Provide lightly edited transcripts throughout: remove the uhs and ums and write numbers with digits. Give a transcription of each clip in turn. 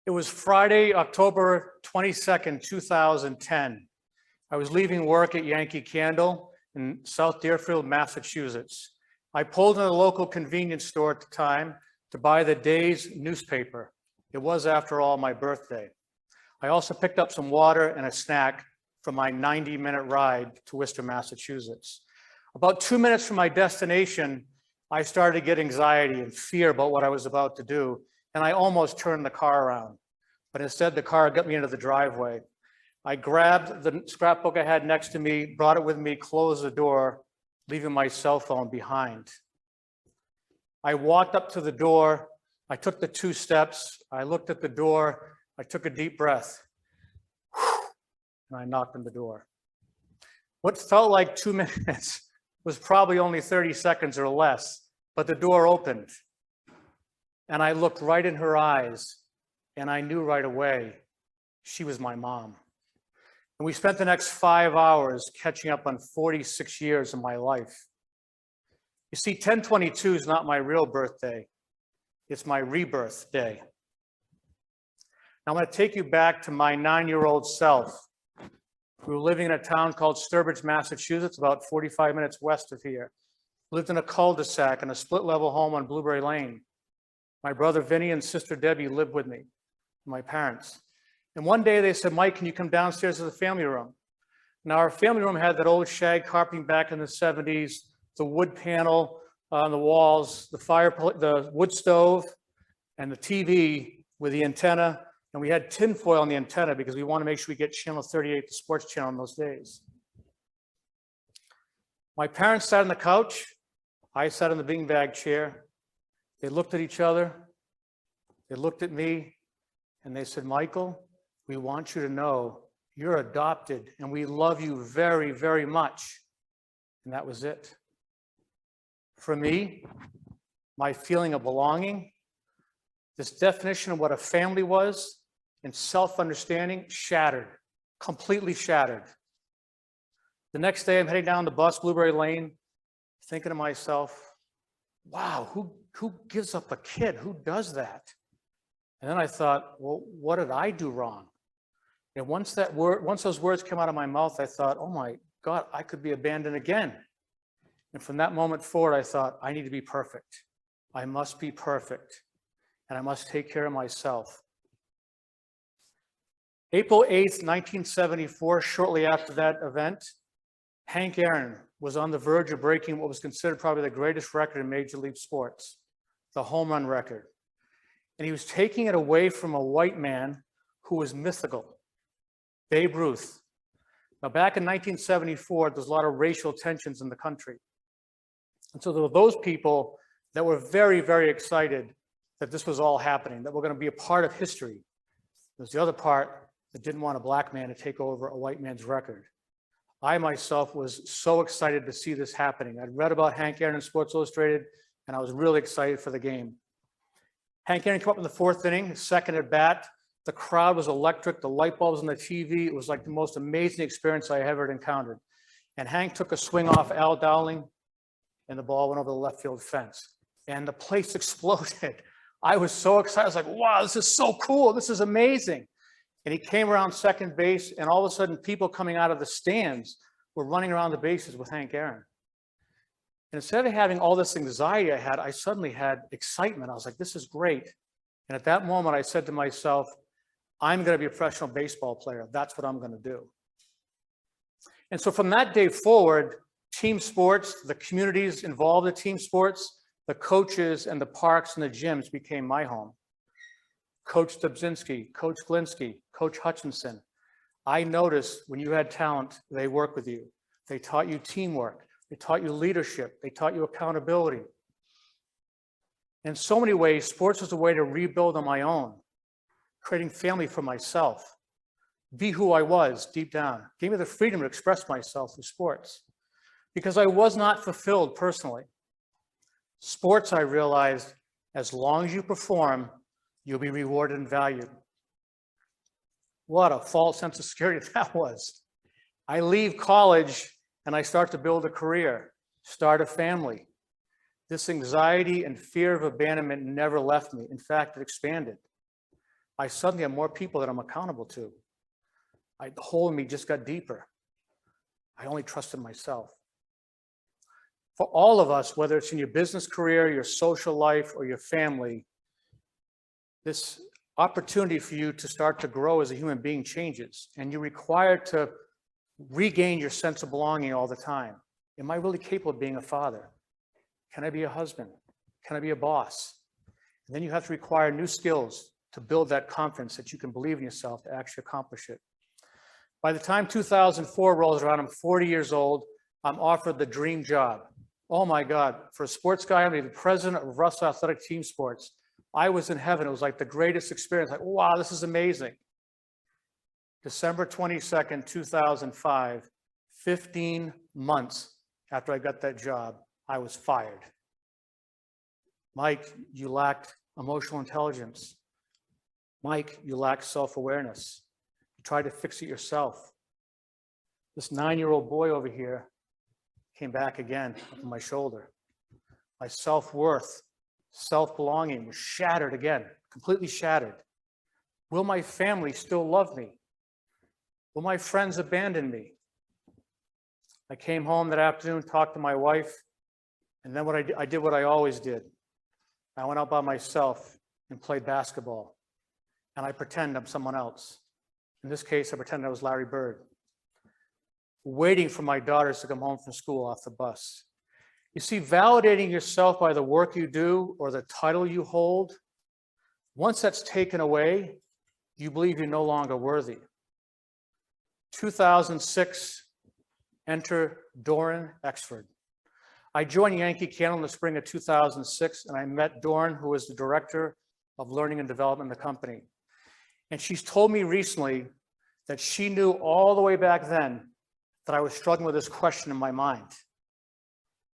It was Friday, October 22nd, 2010. I was leaving work at Yankee Candle in South Deerfield, Massachusetts. I pulled in a local convenience store at the time to buy the day's newspaper. It was, after all, my birthday. I also picked up some water and a snack for my 90-minute ride to Worcester, Massachusetts. About 2 minutes from my destination, I started to get anxiety and fear about what I was about to do, and I almost turned the car around. But instead, the car got me into the driveway. I grabbed the scrapbook I had next to me, brought it with me, closed the door, leaving my cell phone behind. I walked up to the door. I took the 2 steps. I looked at the door. I took a deep breath, and I knocked on the door. What felt like 2 minutes was probably only 30 seconds or less, but the door opened, and I looked right in her eyes, and I knew right away she was my mom. And we spent the next 5 hours catching up on 46 years of my life. You see, 10/22 is not my real birthday. It's my rebirth day. Now I'm going to take you back to my 9-year-old self. We were living in a town called Sturbridge, Massachusetts, about 45 minutes west of here. Lived in a cul-de-sac in a split-level home on Blueberry Lane. My brother Vinny and sister Debbie lived with me, my parents. And one day they said, "Mike, can you come downstairs to the family room?" Now our family room had that old shag carpeting back in the 70s, the wood panel on the walls, the wood stove, and the TV with the antenna. And we had tinfoil on the antenna because we wanted to make sure we get channel 38, the sports channel, in those days. My parents sat on the couch. I sat in the beanbag chair. They looked at each other. They looked at me, and they said, "Michael, we want you to know you're adopted, and we love you very, very much." And that was it. For me, my feeling of belonging, this definition of what a family was, and self-understanding shattered, completely shattered. The next day, I'm heading down the bus, Blueberry Lane, thinking to myself, wow, who gives up a kid? Who does that? And then I thought, well, what did I do wrong? And once those words came out of my mouth, I thought, oh my God, I could be abandoned again. And from that moment forward, I thought, I need to be perfect. I must be perfect, and I must take care of myself. April 8th, 1974, shortly after that event, Hank Aaron was on the verge of breaking what was considered probably the greatest record in Major League Sports, the home run record. And he was taking it away from a white man who was mythical, Babe Ruth. Now, back in 1974, there was a lot of racial tensions in the country. And so there were those people that were very, very excited that this was all happening, that we're going to be a part of history. There's the other part that didn't want a black man to take over a white man's record. I myself was so excited to see this happening. I'd read about Hank Aaron in Sports Illustrated, and I was really excited for the game. Hank Aaron came up in the 4th inning, second at bat. The crowd was electric, the light bulbs on the TV. It was like the most amazing experience I ever encountered. And Hank took a swing off Al Dowling, and the ball went over the left field fence. And the place exploded. I was so excited. I was like, wow, this is so cool. This is amazing. And he came around second base, and all of a sudden, people coming out of the stands were running around the bases with Hank Aaron. And instead of having all this anxiety I suddenly had excitement. I was like, this is great. And at that moment, I said to myself, I'm going to be a professional baseball player. That's what I'm going to do. And so from that day forward, team sports, the communities involved in team sports, the coaches and the parks and the gyms became my home. Coach Dubzinski, Coach Glinsky, Coach Hutchinson. I noticed when you had talent, they worked with you. They taught you teamwork. They taught you leadership. They taught you accountability. In so many ways, sports was a way to rebuild on my own, creating family for myself, be who I was deep down, gave me the freedom to express myself through sports because I was not fulfilled personally. Sports, I realized, as long as you perform, you'll be rewarded and valued. What a false sense of security that was. I leave college and I start to build a career, start a family. This anxiety and fear of abandonment never left me. In fact, it expanded. I suddenly have more people that I'm accountable to. The hole in me just got deeper. I only trusted myself. For all of us, whether it's in your business career, your social life, or your family, this opportunity for you to start to grow as a human being changes, and you're required to regain your sense of belonging all the time. Am I really capable of being a father? Can I be a husband? Can I be a boss? And then you have to require new skills to build that confidence that you can believe in yourself to actually accomplish it. By the time 2004 rolls around, I'm 40 years old. I'm offered the dream job. Oh my God, for a sports guy, I'm the president of Russell Athletic Team Sports. I was in heaven. It was like the greatest experience. Like, wow, this is amazing. December 22nd, 2005, 15 months after I got that job, I was fired. Mike, you lacked emotional intelligence. Mike, you lacked self-awareness. You tried to fix it yourself. This 9-year-old boy over here came back again on my shoulder. My self-worth, self-belonging was shattered again, completely shattered. Will my family still love me? Will my friends abandon me? I came home that afternoon, talked to my wife, and then I did what I always did. I went out by myself and played basketball, and I pretend I'm someone else. In this case, I pretended I was Larry Bird, waiting for my daughters to come home from school off the bus. You see, validating yourself by the work you do or the title you hold, once that's taken away, you believe you're no longer worthy. 2006, enter Thorne Exford. I joined Yankee Candle in the spring of 2006, and I met Thorne, who was the director of learning and development in the company. And she's told me recently that she knew all the way back then that I was struggling with this question in my mind.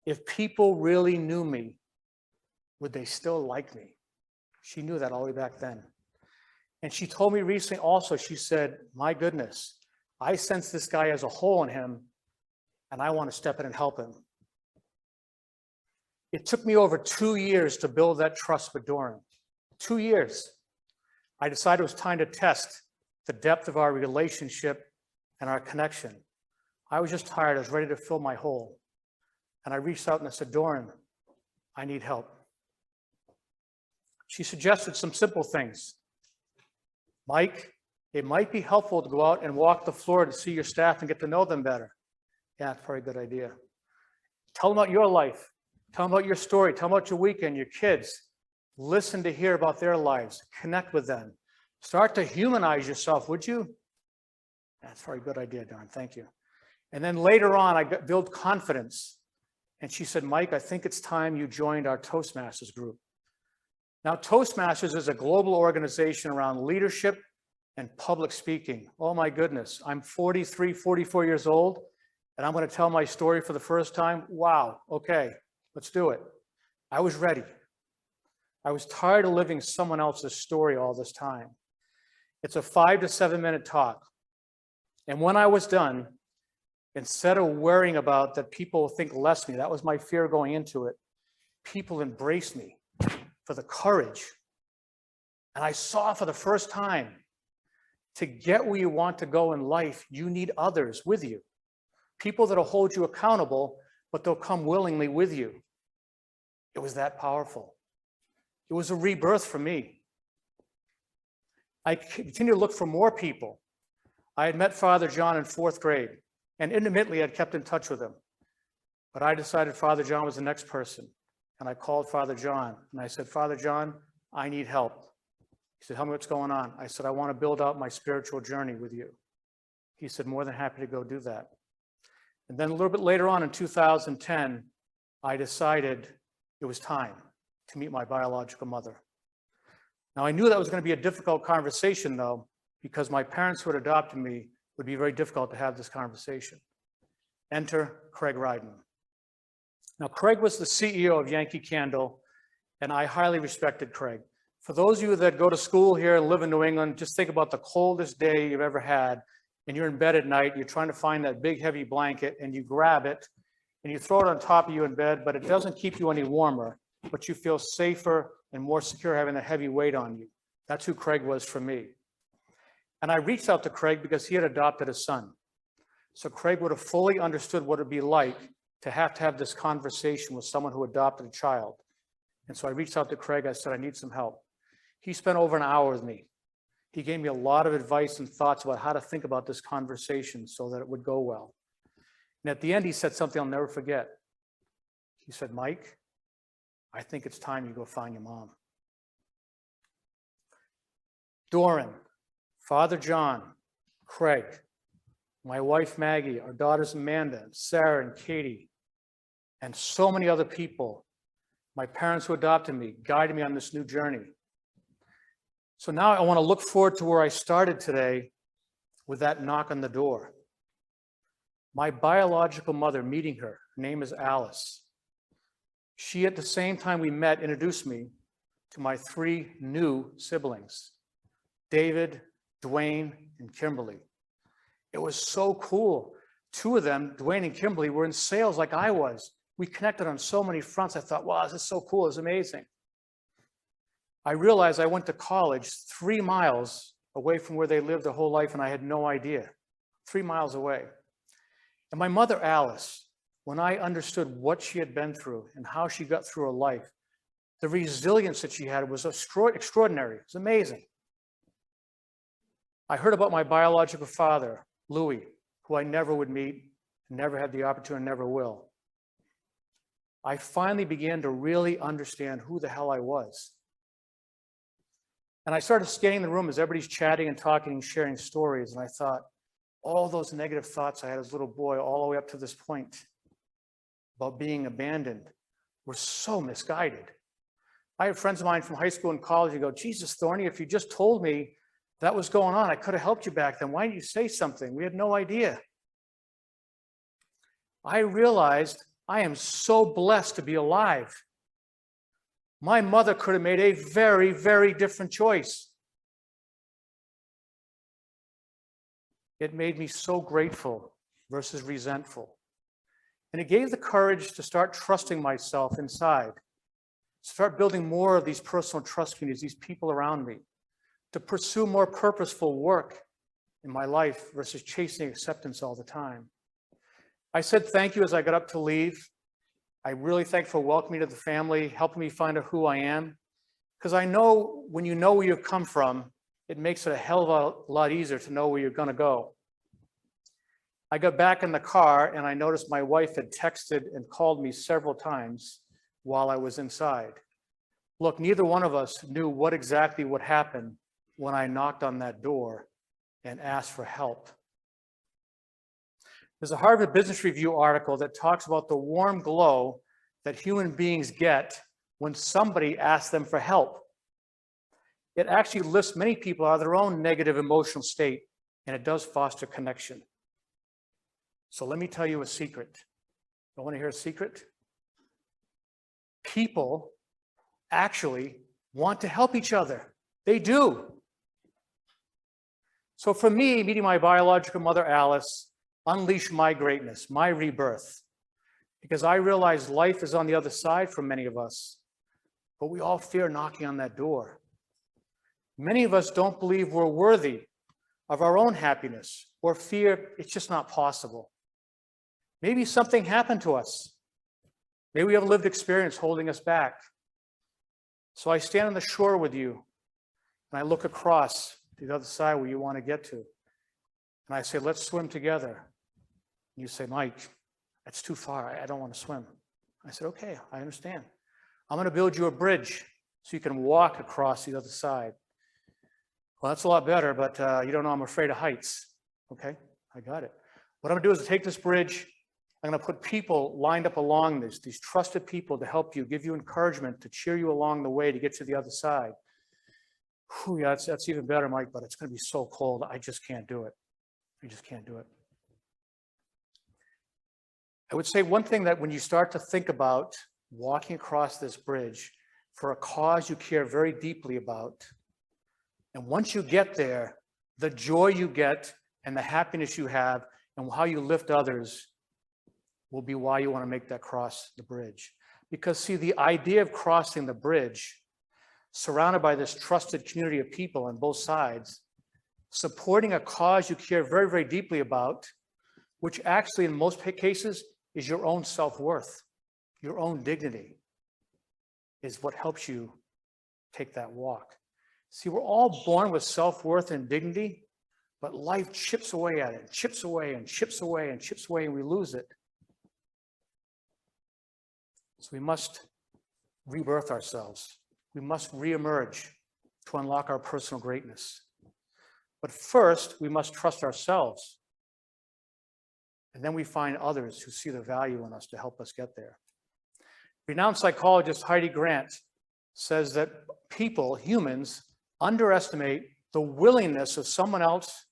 If people really knew me, would they still like me? She knew that all the way back then. And she told me recently also, she said, my goodness, I sense this guy has a hole in him, and I want to step in and help him. It took me over 2 years to build that trust with Thorne. 2 years. I decided it was time to test the depth of our relationship and our connection. I was just tired. I was ready to fill my hole. And I reached out and I said, Thorne, I need help. She suggested some simple things. Mike, it might be helpful to go out and walk the floor to see your staff and get to know them better. Yeah, it's a very good idea. Tell them about your life. Tell them about your story. Tell them about your weekend, your kids. Listen to hear about their lives. Connect with them. Start to humanize yourself, would you? That's a very good idea, Thorne. Thank you. And then later on, I built confidence. And she said, Mike, I think it's time you joined our Toastmasters group. Now, Toastmasters is a global organization around leadership and public speaking. Oh my goodness, I'm 43, 44 years old, and I'm going to tell my story for the first time. Wow, okay, let's do it. I was ready. I was tired of living someone else's story all this time. It's a 5 to 7 minute talk. And when I was done, instead of worrying about that people think less of me, that was my fear going into it, people embraced me for the courage. And I saw for the first time, to get where you want to go in life, you need others with you. People that'll hold you accountable, but they'll come willingly with you. It was that powerful. It was a rebirth for me. I continued to look for more people. I had met Father John in 4th grade, and intermittently I'd kept in touch with him. But I decided Father John was the next person. And I called Father John, and I said, Father John, I need help. He said, tell me what's going on. I said, I want to build out my spiritual journey with you. He said, more than happy to go do that. And then a little bit later on in 2010, I decided it was time to meet my biological mother. Now, I knew that was going to be a difficult conversation, though, because my parents who had adopted me would be very difficult to have this conversation. Enter Craig Ryden. Now, Craig was the CEO of Yankee Candle, and I highly respected Craig. For those of you that go to school here and live in New England, just think about the coldest day you've ever had, and you're in bed at night, you're trying to find that big heavy blanket, and you grab it, and you throw it on top of you in bed, but it doesn't keep you any warmer, but you feel safer and more secure having that heavy weight on you. That's who Craig was for me. And I reached out to Craig because he had adopted a son. So Craig would have fully understood what it'd be like to have this conversation with someone who adopted a child. And so I reached out to Craig. I said, I need some help. He spent over an hour with me. He gave me a lot of advice and thoughts about how to think about this conversation so that it would go well. And at the end, he said something I'll never forget. He said, Mike, I think it's time you go find your mom. Doran, Father John, Craig, my wife Maggie, our daughters Amanda, Sarah, and Katie, and so many other people, my parents who adopted me, guided me on this new journey. So now I want to look forward to where I started today with that knock on the door. My biological mother, meeting her name is Alice. She, at the same time we met, introduced me to my 3 new siblings, David, Dwayne, and Kimberly. It was so cool. 2 of them, Dwayne and Kimberly, were in sales like I was. We connected on so many fronts. I thought, wow, this is so cool. It's amazing. I realized I went to college 3 miles away from where they lived their whole life, and I had no idea. 3 miles away. And my mother, Alice, when I understood what she had been through and how she got through her life, the resilience that she had was extraordinary. It was amazing. I heard about my biological father, Louis, who I never would meet, never had the opportunity, never will. I finally began to really understand who the hell I was. And I started scanning the room as everybody's chatting and talking and sharing stories. And I thought, all those negative thoughts I had as a little boy all the way up to this point about being abandoned were so misguided. I have friends of mine from high school and college who go, Jesus, Thorne, if you just told me that was going on, I could have helped you back then. Why didn't you say something? We had no idea. I realized I am so blessed to be alive. My mother could have made a very, very different choice. It made me so grateful versus resentful. And it gave the courage to start trusting myself inside, start building more of these personal trust communities, these people around me, to pursue more purposeful work in my life versus chasing acceptance all the time. I said thank you as I got up to leave. I'm really thankful for welcoming me to the family, helping me find out who I am. Because I know when you know where you've come from, it makes it a hell of a lot easier to know where you're going to go. I got back in the car and I noticed my wife had texted and called me several times while I was inside. Look, neither one of us knew what exactly would happen when I knocked on that door and asked for help. There's a Harvard Business Review article that talks about the warm glow that human beings get when somebody asks them for help. It actually lifts many people out of their own negative emotional state, and it does foster connection. So let me tell you a secret. You want to hear a secret? People actually want to help each other. They do. So for me, meeting my biological mother, Alice, unleashed my greatness, my rebirth, because I realized life is on the other side for many of us, but we all fear knocking on that door. Many of us don't believe we're worthy of our own happiness or fear it's just not possible. Maybe something happened to us. Maybe we have a lived experience holding us back. So I stand on the shore with you and I look across to the other side where you want to get to. And I say, let's swim together. And you say, Mike, that's too far. I don't want to swim. I said, okay, I understand. I'm going to build you a bridge so you can walk across the other side. Well, that's a lot better, but you don't know I'm afraid of heights. Okay, I got it. What I'm going to do is take this bridge. I'm going to put people lined up along this, these trusted people to help you, give you encouragement, to cheer you along the way to get to the other side. Whew, yeah, that's even better, Mike, but it's going to be so cold. I just can't do it. I just can't do it. I would say one thing that when you start to think about walking across this bridge for a cause you care very deeply about, and once you get there, the joy you get and the happiness you have and how you lift others will be why you want to make that cross the bridge. Because see, the idea of crossing the bridge surrounded by this trusted community of people on both sides, supporting a cause you care very, very deeply about, which actually in most cases is your own self-worth, your own dignity, is what helps you take that walk. See, we're all born with self-worth and dignity, but life chips away at it, chips away and chips away and chips away, and we lose it. So we must rebirth ourselves. We must reemerge to unlock our personal greatness. But first, we must trust ourselves. And then we find others who see the value in us to help us get there. Renowned psychologist Heidi Grant says that people, humans, underestimate the willingness of someone else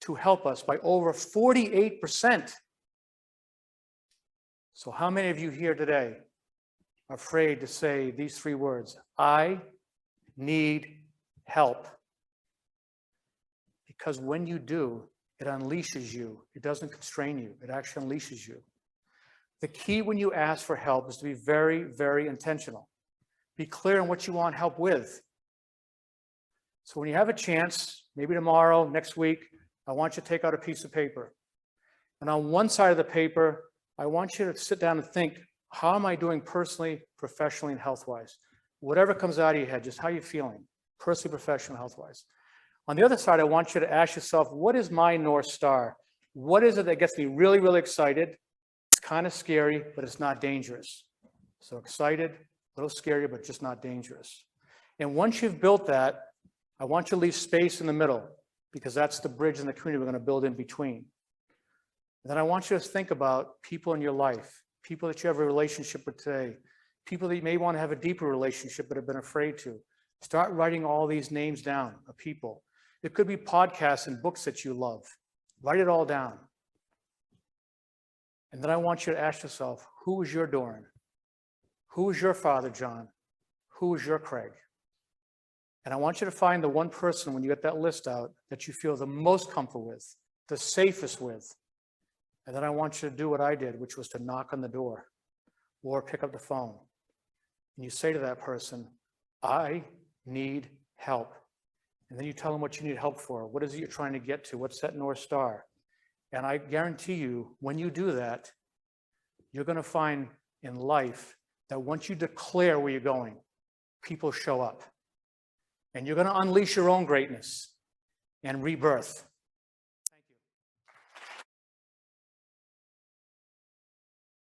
to help us by over 48%. So how many of you here today are afraid to say these three words? I need help. Because when you do, it unleashes you. It doesn't constrain you. It actually unleashes you. The key when you ask for help is to be very, very intentional. Be clear on what you want help with. So when you have a chance, maybe tomorrow, next week, I want you to take out a piece of paper. And on one side of the paper, I want you to sit down and think, how am I doing personally, professionally, and health-wise? Whatever comes out of your head, just how you're feeling, personally, professionally, health-wise. On the other side, I want you to ask yourself, what is my North Star? What is it that gets me really, really excited? It's kind of scary, but it's not dangerous. So excited, a little scary, but just not dangerous. And once you've built that, I want you to leave space in the middle, because that's the bridge and the community we're going to build in between. And then I want you to think about people in your life, people that you have a relationship with today, people that you may want to have a deeper relationship but have been afraid to. Start writing all these names down of people. It could be podcasts and books that you love. Write it all down. And then I want you to ask yourself, who is your Thorne? Who is your Father John? Who is your Craig? And I want you to find the one person when you get that list out that you feel the most comfortable with, the safest with. And then I want you to do what I did, which was to knock on the door or pick up the phone. And you say to that person, I need help. And then you tell them what you need help for. What is it you're trying to get to? What's that North Star? And I guarantee you, when you do that, you're going to find in life that once you declare where you're going, people show up. And you're going to unleash your own greatness and rebirth.